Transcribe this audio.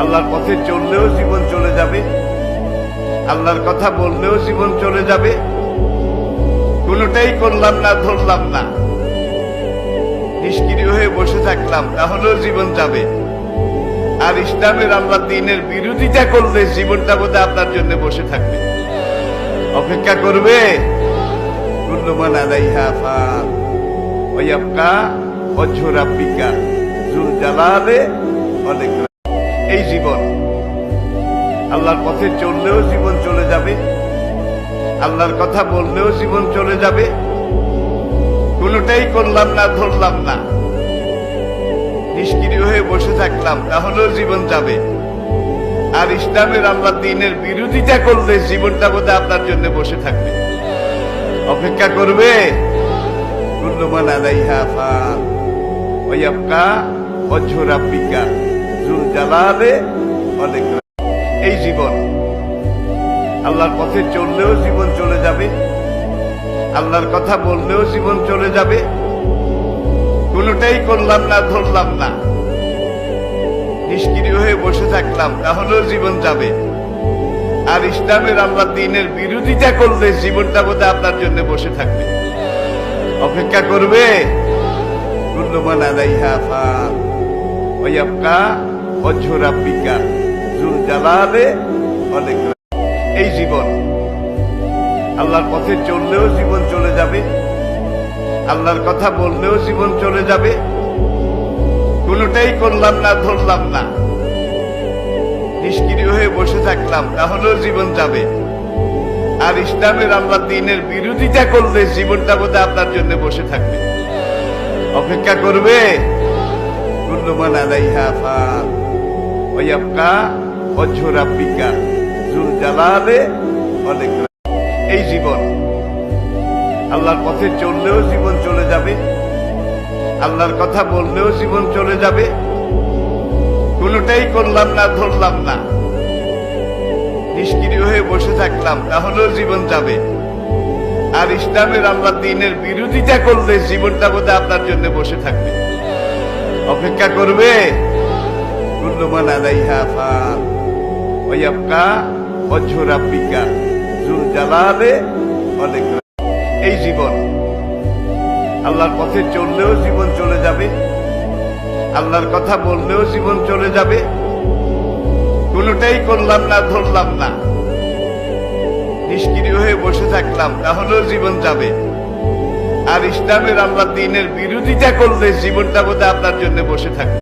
আল্লাহর পথে চললেও জীবন চলে যাবে, আল্লাহর কথা বললেও জীবন চলে যাবে। কোনোটাই করলাম না, ধরলাম না, নিষ্ক্রিয় হয়ে বসে থাকলাম, তাহলেও জীবন যাবে। আর ইসলামের আল্লাহ দ্বীনের বিরোধিতা করলে জীবনটা বোধহয় আপনার জন্য বসে থাকবে, অপেক্ষা করবে। কুল্লু মান আলাইহা ফান ওয়া ইয়াবকা ওয়াজহু রাব্বিকা যুল জালালি ওয়াল ইকরাম। এই জীবন আল্লাহর পথে চললেও জীবন চলে যাবে, আল্লাহর কথা বললেও জীবন চলে যাবে। কোনোটাই করলাম না, ধরলাম না, নিষ্ক্রিয় হয়ে বসে থাকলাম, তাহলেও জীবন যাবে। আর ইসলামের আল্লাহ দ্বীনের বিরোধিতা করলে জীবনটা বোধহয় আপনার জন্য বসে থাকবে, অপেক্ষা করবে। কুল্লু মান আলাইহা ফান ওয়া ইয়াবকা ওয়াজহু রাব্বিকা যুল জালালি ওয়াল ইকরাম। এই জীবন আল্লাহর পথে চললেও জীবন চলে যাবে, আল্লাহর কথা বললেও জীবন চলে যাবে। কোনোটাই করলাম না, ধরলাম না, নিষ্ক্রিয় হয়ে বসে থাকলাম, তাহলেও জীবন যাবে। আর ইসলামের আল্লাহ দ্বীনের বিরোধিতা করলে জীবনটা বোধহয় আপনার জন্য বসে থাকবে, অপেক্ষা করবে। কুল্লু মান আলাইহা ফান ওয়া ইয়াবকা ওয়াজহু রাব্বিকা যুল জালালি ওয়াল ইকরাম। এই জীবন আল্লাহর পথে চললেও জীবন চলে যাবে, আল্লাহর কথা বললেও জীবন চলে যাবে। কোনোটাই করলাম না, ধরলাম না, নিষ্ক্রিয় হয়ে বসে থাকলাম, তাহলেও জীবন যাবে। আর ইসলামের আল্লাহ দ্বীনের বিরোধিতা করলে জীবনটা বোধহয় আপনার জন্য বসে থাকবে, অপেক্ষা করবে। কুল্লু মান আলাইহা ফান ওয়া ইয়াবকা ওয়াজহু রাব্বিকা যুল জালালি ওয়াল ইকরাম। এই জীবন আল্লাহর পথে চললেও জীবন চলে যাবে, আল্লাহর কথা বললেও জীবন চলে যাবে। কোনোটাই করলাম না, ধরলাম না, নিষ্ক্রিয় হয়ে বসে থাকলাম, তাহলেও জীবন যাবে। আর ইসলামের আল্লাহ দ্বীনের বিরোধিতা করলে জীবনটা বোধহয় আপনার জন্য বসে থাকবে, অপেক্ষা করবে। কুল্লু মান আলাইহা ফান ওয়া ইয়াবকা ওয়াজহু রাব্বিকা যুল জালালি ওয়াল ইকরাম। এই জীবন আল্লাহর পথে চললেও জীবন চলে যাবে, আল্লাহর কথা বললেও জীবন চলে যাবে। কোনোটাই করলাম না, ধরলাম না, নিষ্ক্রিয় হয়ে বসে থাকলাম, তাহলেও জীবন যাবে। আর ইসলামের আল্লাহ দ্বীনের বিরোধিতা করলে জীবনটা বোধহয় আপনার জন্য বসে থাকবে।